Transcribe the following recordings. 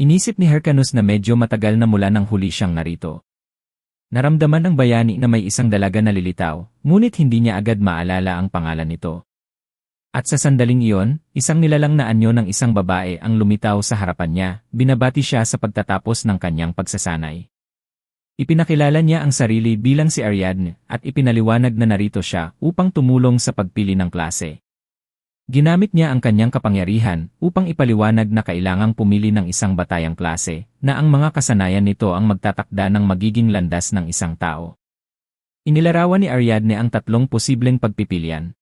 Inisip ni Hyrcanus na medyo matagal na mula nang huli siyang narito. Naramdaman ng bayani na may isang dalaga na lilitaw, ngunit hindi niya agad maalala ang pangalan nito. At sa sandaling iyon, isang nilalang na anyo ng isang babae ang lumitaw sa harapan niya, binabati siya sa pagtatapos ng kanyang pagsasanay. Ipinakilala niya ang sarili bilang si Ariadne at ipinaliwanag na narito siya upang tumulong sa pagpili ng klase. Ginamit niya ang kanyang kapangyarihan upang ipaliwanag na kailangang pumili ng isang batayang klase, na ang mga kasanayan nito ang magtatakda ng magiging landas ng isang tao. Inilarawan ni Ariadne ang tatlong posibleng pagpipilian.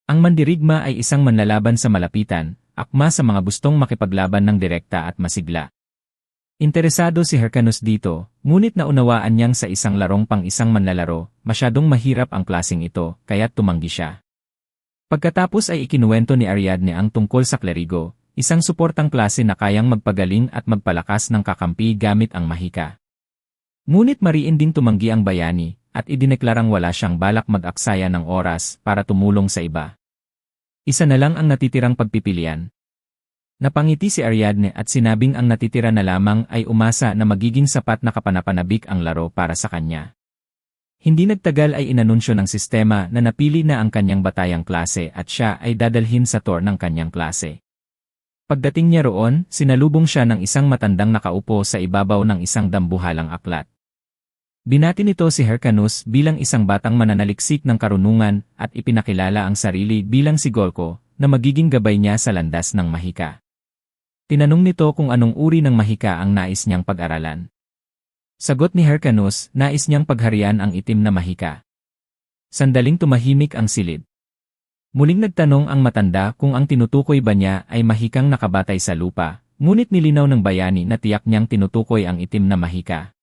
Ang mandirigma ay isang manlalaban sa malapitan, akma sa mga gustong makipaglaban ng direkta at masigla. Interesado si Hyrcanus dito, ngunit naunawaan niyang sa isang larong pang isang manlalaro, masyadong mahirap ang klaseng ito, kaya't tumanggi siya. Pagkatapos ay ikinuwento ni Ariadne ang tungkol sa klerigo, isang suportang klase na kayang magpagaling at magpalakas ng kakampi gamit ang mahika. Ngunit mariin ding tumanggi ang bayani, at idineklarang wala siyang balak mag-aksaya ng oras para tumulong sa iba. Isa na lang ang natitirang pagpipilian. Napangiti si Ariadne at sinabing ang natitira na lamang ay umasa na magiging sapat na kapanapanabik ang laro para sa kanya. Hindi nagtagal ay inanunsyo ng sistema na napili na ang kanyang batayang klase at siya ay dadalhin sa tour ng kanyang klase. Pagdating niya roon, sinalubong siya ng isang matandang nakaupo sa ibabaw ng isang dambuhalang aklat. Binati nito si Hyrcanus bilang isang batang mananaliksik ng karunungan at ipinakilala ang sarili bilang si Golko na magiging gabay niya sa landas ng mahika. Tinanong nito kung anong uri ng mahika ang nais niyang pag-aralan. Sagot ni Hyrcanus, nais niyang pagharian ang itim na mahika. Sandaling tumahimik ang silid. Muling nagtanong ang matanda kung ang tinutukoy ba niya ay mahikang nakabatay sa lupa, ngunit nilinaw ng bayani na tiyak niyang tinutukoy ang itim na mahika.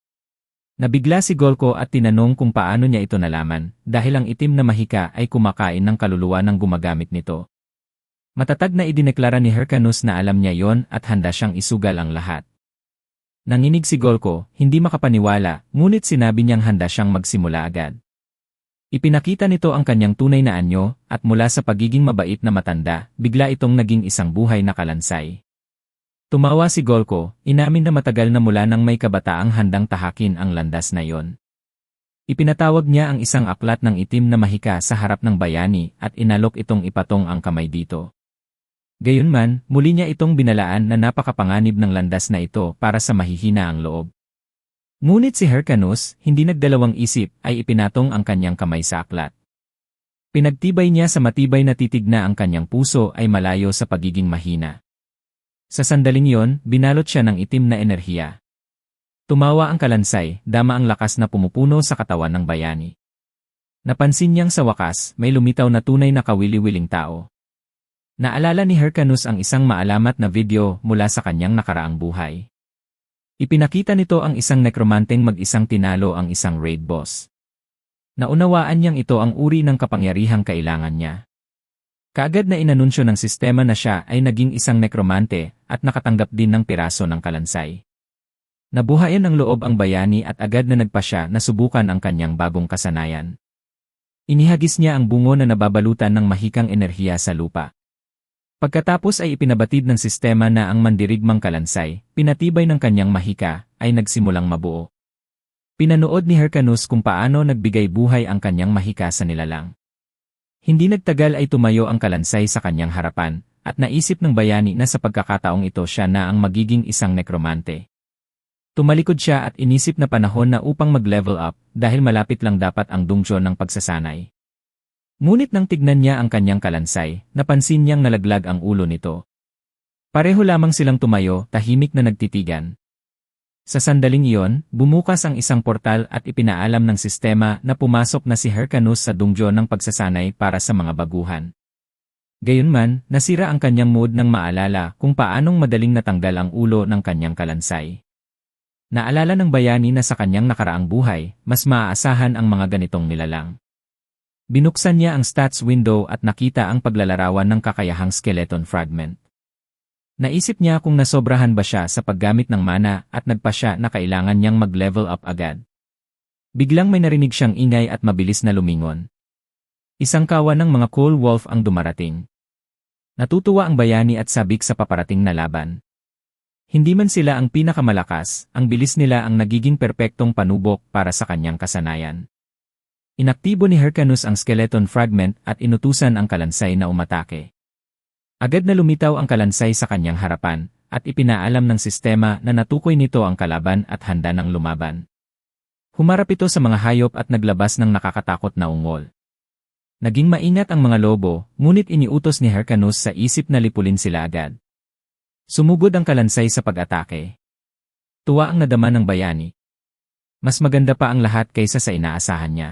Nabigla si Golko at tinanong kung paano niya ito nalaman, dahil ang itim na mahika ay kumakain ng kaluluwa ng gumagamit nito. Matatag na idineklara ni Hyrcanus na alam niya yon at handa siyang isugal ang lahat. Nanginig si Golko, hindi makapaniwala, ngunit sinabi niyang handa siyang magsimula agad. Ipinakita nito ang kanyang tunay na anyo, at mula sa pagiging mabait na matanda, bigla itong naging isang buhay na kalansay. Tumawa si Golko, inamin na matagal na mula nang may kabataang handang tahakin ang landas na iyon. Ipinatawag niya ang isang aklat ng itim na mahika sa harap ng bayani at inalok itong ipatong ang kamay dito. Gayunman, muli niya itong binalaan na napakapanganib ng landas na ito para sa mahihina ang loob. Ngunit si Hyrcanus, hindi nagdalawang isip, ay ipinatong ang kanyang kamay sa aklat. Pinagtibay niya sa matibay na titig na ang kanyang puso ay malayo sa pagiging mahina. Sa sandaling yon, binalot siya ng itim na enerhiya. Tumawa ang kalansay, dama ang lakas na pumupuno sa katawan ng bayani. Napansin niyang sa wakas, may lumitaw na tunay na kawili-wiling tao. Naalala ni Hyrcanus ang isang maalamat na video mula sa kanyang nakaraang buhay. Ipinakita nito ang isang nekromanteng mag-isang tinalo ang isang raid boss. Naunawaan niyang ito ang uri ng kapangyarihang kailangan niya. Kaagad na inanunsyo ng sistema na siya ay naging isang nekromante at nakatanggap din ng piraso ng kalansay. Nabuhayan ng loob ang bayani at agad na nagpa siya na subukan ang kanyang bagong kasanayan. Inihagis niya ang bungo na nababalutan ng mahikang enerhiya sa lupa. Pagkatapos ay ipinabatid ng sistema na ang mandirigmang kalansay, pinatibay ng kanyang mahika, ay nagsimulang mabuo. Pinanood ni Hyrcanus kung paano nagbigay buhay ang kanyang mahika sa nilalang. Hindi nagtagal ay tumayo ang kalansay sa kanyang harapan, at naisip ng bayani na sa pagkakataong ito siya na ang magiging isang nekromante. Tumalikod siya at inisip na panahon na upang mag-level up, dahil malapit lang dapat ang dungtyo ng pagsasanay. Ngunit nang tignan niya ang kanyang kalansay, napansin niyang nalaglag ang ulo nito. Pareho lamang silang tumayo, tahimik na nagtitigan. Sa sandaling iyon, bumukas ang isang portal at ipinaalam ng sistema na pumasok na si Hyrcanus sa dungtyo ng pagsasanay para sa mga baguhan. Gayunman, nasira ang kanyang mood nang maalala kung paanong madaling natanggal ang ulo ng kanyang kalansay. Naalala ng bayani na sa kanyang nakaraang buhay, mas maaasahan ang mga ganitong nilalang. Binuksan niya ang stats window at nakita ang paglalarawan ng kakayahang skeleton fragment. Naisip niya kung nasobrahan ba siya sa paggamit ng mana at nagpa siya na kailangan niyang mag-level up agad. Biglang may narinig siyang ingay at mabilis na lumingon. Isang kawan ng mga cool wolf ang dumarating. Natutuwa ang bayani at sabik sa paparating na laban. Hindi man sila ang pinakamalakas, ang bilis nila ang nagiging perpektong panubok para sa kanyang kasanayan. Inaktibo ni Hyrcanus ang skeleton fragment at inutusan ang kalansay na umatake. Agad na lumitaw ang kalansay sa kanyang harapan, at ipinaalam ng sistema na natukoy nito ang kalaban at handa ng lumaban. Humarap ito sa mga hayop at naglabas ng nakakatakot na ungol. Naging maingat ang mga lobo, ngunit iniutos ni Hyrcanus sa isip na lipulin sila agad. Sumugod ang kalansay sa pag-atake. Tuwa ang nadama ng bayani. Mas maganda pa ang lahat kaysa sa inaasahan niya.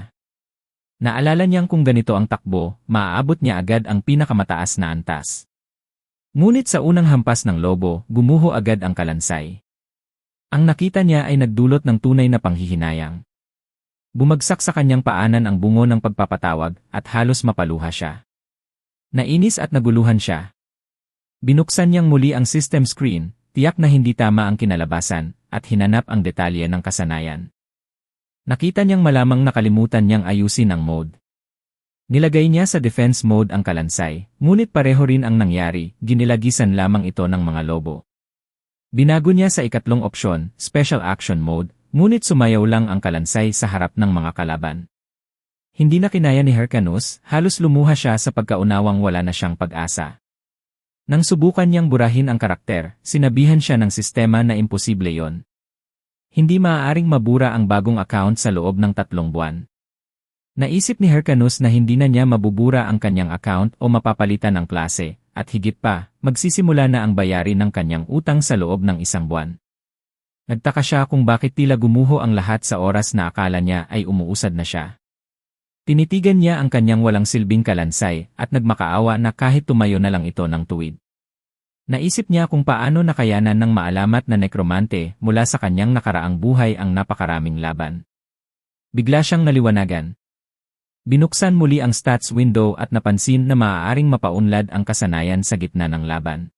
Naalala niyang kung ganito ang takbo, maaabot niya agad ang pinakamataas na antas. Ngunit sa unang hampas ng lobo, gumuho agad ang kalansay. Ang nakita niya ay nagdulot ng tunay na panghihinayang. Bumagsak sa kanyang paanan ang bungo ng pagpapatawag at halos mapaluha siya. Nainis at naguluhan siya. Binuksan niyang muli ang system screen, tiyak na hindi tama ang kinalabasan, at hinanap ang detalye ng kasanayan. Nakita niyang malamang nakalimutan niyang ayusin ang mode. Nilagay niya sa defense mode ang kalansay, ngunit pareho rin ang nangyari, ginilagisan lamang ito ng mga lobo. Binago niya sa ikatlong opsyon, special action mode, ngunit sumayaw lang ang kalansay sa harap ng mga kalaban. Hindi na kinaya ni Hyrcanus, halos lumuha siya sa pagkaunawang wala na siyang pag-asa. Nang subukan niyang burahin ang karakter, sinabihan siya ng sistema na imposible yon. Hindi maaaring mabura ang bagong account sa loob ng 3 buwan. Naisip ni Hyrcanus na hindi na niya mabubura ang kanyang account o mapapalitan ang klase, at higit pa, magsisimula na ang bayarin ng kanyang utang sa loob ng 1 buwan. Nagtaka siya kung bakit tila gumuho ang lahat sa oras na akala niya ay umuusad na siya. Tinitigan niya ang kanyang walang silbing kalansay at nagmakaawa na kahit tumayo na lang ito ng tuwid. Naisip niya kung paano nakayanan ng maalamat na nekromante mula sa kanyang nakaraang buhay ang napakaraming laban. Bigla siyang naliwanagan. Binuksan muli ang stats window at napansin na maaaring mapaunlad ang kasanayan sa gitna ng laban.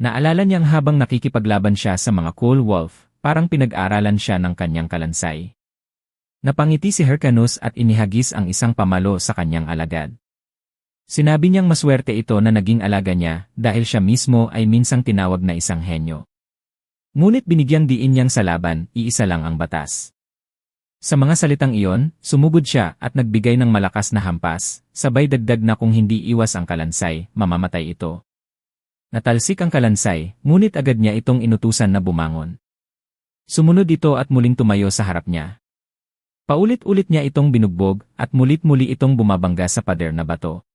Naalala niyang habang nakikipaglaban siya sa mga Cold Wolf, parang pinag-aralan siya ng kanyang kalansay. Napangiti si Hyrcanus at inihagis ang isang pamalo sa kanyang alagad. Sinabi niyang maswerte ito na naging alaga niya dahil siya mismo ay minsang tinawag na isang henyo. Ngunit binigyang diin niyang sa laban, iisa lang ang batas. Sa mga salitang iyon, sumugod siya at nagbigay ng malakas na hampas, sabay dagdag na kung hindi iwas ang kalansay, mamamatay ito. Natalsik ang kalansay, ngunit agad niya itong inutusan na bumangon. Sumunod ito at muling tumayo sa harap niya. Paulit-ulit niya itong binugbog at mulit-muli itong bumabangga sa pader na bato.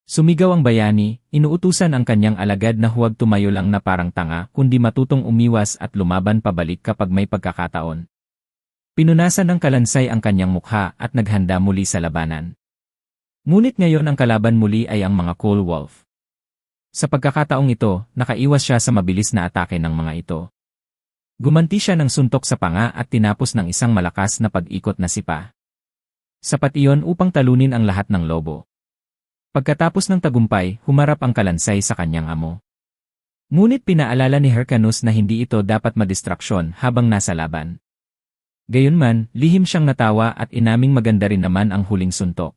Sumigaw ang bayani, inuutusan ang kanyang alagad na huwag tumayo lang na parang tanga kundi matutong umiwas at lumaban pabalik kapag may pagkakataon. Pinunasan ng kalansay ang kanyang mukha at naghanda muli sa labanan. Ngunit ngayon ang kalaban muli ay ang mga Cold Wolf. Sa pagkakataong ito, nakaiwas siya sa mabilis na atake ng mga ito. Gumanti siya ng suntok sa panga at tinapos ng isang malakas na pag-ikot na sipa. Sapat iyon upang talunin ang lahat ng lobo. Pagkatapos ng tagumpay, humarap ang kalansay sa kanyang amo. Ngunit pinaalala ni Hyrcanus na hindi ito dapat madistraksyon habang nasa laban. Gayunman, lihim siyang natawa at inaming maganda rin naman ang huling suntok.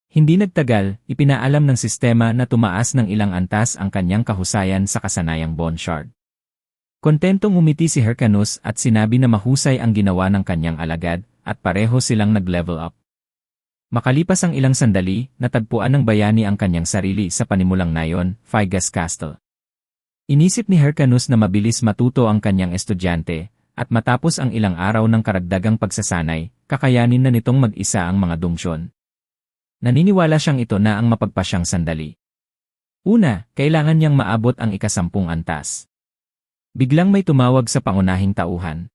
Hindi nagtagal, ipinaalam ng sistema na tumaas ng ilang antas ang kanyang kahusayan sa kasanayang Bone Shard. Kontentong umiti si Hyrcanus at sinabi na mahusay ang ginawa ng kanyang alagad at pareho silang nag-level up. Makalipas ang ilang sandali, natagpuan ng bayani ang kanyang sarili sa panimulang nayon, Figas Castle. Inisip ni Hyrcanus na mabilis matuto ang kanyang estudyante, at matapos ang ilang araw ng karagdagang pagsasanay, kakayanin na nitong mag-isa ang mga dungsyon. Naniniwala siyang ito na ang mapagpasyang sandali. Una, kailangan niyang maabot ang 10 antas. Biglang may tumawag sa pangunahing tauhan.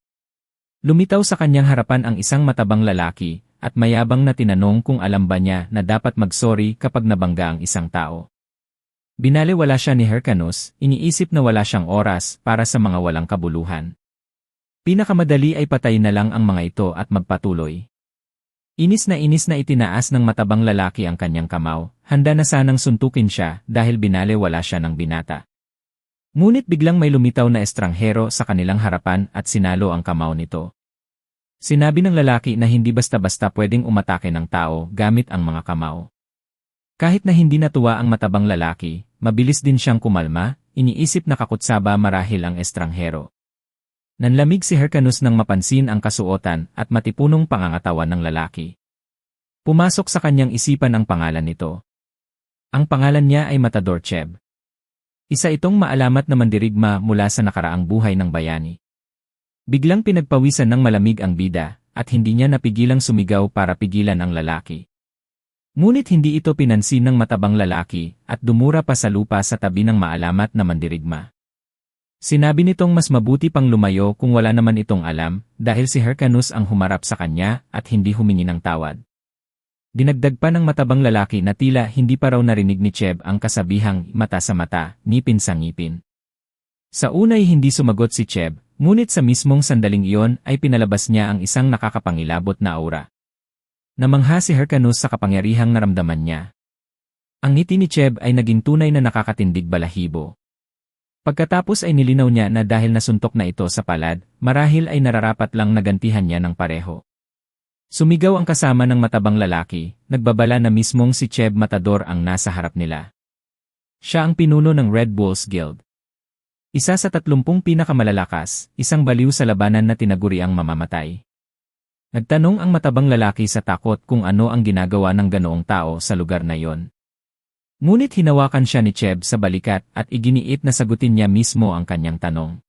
Lumitaw sa kanyang harapan ang isang matabang lalaki, at mayabang na tinanong kung alam ba niya na dapat mag-sorry kapag nabangga ang isang tao. Binaliwala siya ni Hyrcanus, iniisip na wala siyang oras para sa mga walang kabuluhan. Pinakamadali ay patay na lang ang mga ito at magpatuloy. Inis na itinaas ng matabang lalaki ang kanyang kamao, handa na sanang suntukin siya dahil binaliwala siya ng binata. Ngunit biglang may lumitaw na estranghero sa kanilang harapan at sinalo ang kamao nito. Sinabi ng lalaki na hindi basta-basta pwedeng umatake ng tao gamit ang mga kamao. Kahit na hindi natuwa ang matabang lalaki, mabilis din siyang kumalma, iniisip na kakutsaba marahil ang estranghero. Nanlamig si Hyrcanus nang mapansin ang kasuotan at matipunong pangangatawan ng lalaki. Pumasok sa kanyang isipan ang pangalan nito. Ang pangalan niya ay Matador Cheb. Isa itong maalamat na mandirigma mula sa nakaraang buhay ng bayani. Biglang pinagpawisan ng malamig ang bida, at hindi niya napigilang sumigaw para pigilan ang lalaki. Ngunit hindi ito pinansin ng matabang lalaki, at dumura pa sa lupa sa tabi ng maalamat na mandirigma. Sinabi nitong mas mabuti pang lumayo kung wala naman itong alam, dahil si Hyrcanus ang humarap sa kanya at hindi humingi ng tawad. Dinagdag pa ng matabang lalaki na tila hindi pa raw narinig ni Cheb ang kasabihang mata sa mata, ngipin sa ngipin. Sa unay hindi sumagot si Cheb, ngunit sa mismong sandaling iyon ay pinalabas niya ang isang nakakapangilabot na aura. Namangha si Hyrcanus sa kapangyarihang naramdaman niya. Ang ngiti ni Cheb ay naging tunay na nakakatindig balahibo. Pagkatapos ay nilinaw niya na dahil nasuntok na ito sa palad, marahil ay nararapat lang nagantihan niya ng pareho. Sumigaw ang kasama ng matabang lalaki, nagbabala na mismong si Cheb Matador ang nasa harap nila. Siya ang pinuno ng Red Bulls Guild. Isa sa 30 pinakamalalakas, isang baliw sa labanan na tinaguriang mamamatay. Nagtanong ang matabang lalaki sa takot kung ano ang ginagawa ng ganoong tao sa lugar na iyon. Ngunit hinawakan siya ni Cheb sa balikat at iginiit na sagutin niya mismo ang kanyang tanong.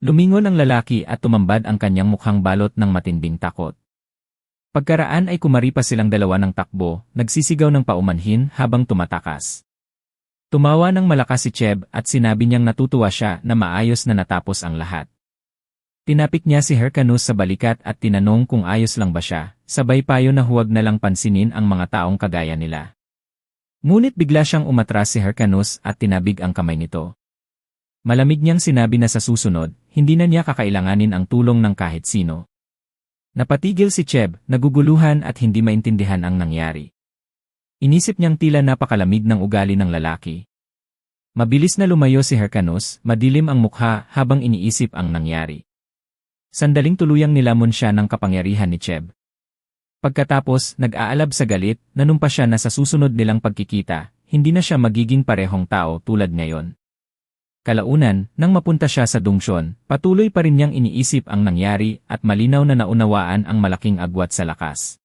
Lumingon ang lalaki at tumambad ang kanyang mukhang balot ng matinding takot. Pagkaraan ay kumaripas silang dalawa ng takbo, nagsisigaw ng paumanhin habang tumatakas. Tumawa ng malakas si Cheb at sinabi niyang natutuwa siya na maayos na natapos ang lahat. Tinapik niya si Hyrcanus sa balikat at tinanong kung ayos lang ba siya, sabay payo na huwag na lang pansinin ang mga taong kagaya nila. Ngunit bigla siyang umatras si Hyrcanus at tinabig ang kamay nito. Malamig niyang sinabi na sa susunod, hindi na niya kakailanganin ang tulong ng kahit sino. Napatigil si Cheb, naguguluhan at hindi maintindihan ang nangyari. Inisip niyang tila napakalamig ng ugali ng lalaki. Mabilis na lumayo si Hyrcanus, madilim ang mukha habang iniisip ang nangyari. Sandaling tuluyang nilamon siya ng kapangyarihan ni Cheb. Pagkatapos, nag-aalab sa galit, nanumpa siya na sa susunod nilang pagkikita, hindi na siya magiging parehong tao tulad ngayon. Kalaunan, nang mapunta siya sa dungsyon, patuloy pa rin niyang iniisip ang nangyari at malinaw na naunawaan ang malaking agwat sa lakas.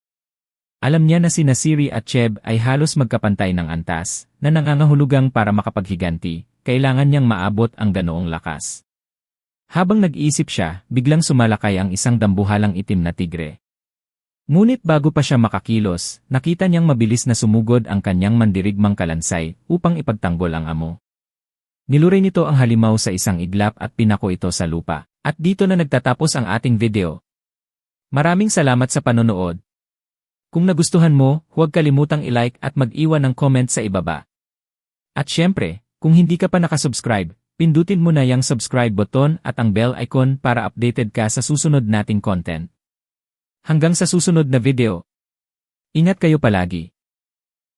Alam niya na sina Siri at Cheb ay halos magkapantay ng antas, na nangangahulugang para makapaghiganti, kailangan niyang maabot ang ganoong lakas. Habang nag-iisip siya, biglang sumalakay ang isang dambuhalang itim na tigre. Ngunit bago pa siya makakilos, nakita niyang mabilis na sumugod ang kanyang mandirigmang kalansay upang ipagtanggol ang amo. Niluray nito ang halimaw sa isang iglap at pinako ito sa lupa. At dito na nagtatapos ang ating video. Maraming salamat sa panonood. Kung nagustuhan mo, huwag kalimutang i-like at mag-iwan ng comment sa ibaba. At syempre, kung hindi ka pa nakasubscribe, pindutin mo na yung subscribe button at ang bell icon para updated ka sa susunod nating content. Hanggang sa susunod na video. Ingat kayo palagi.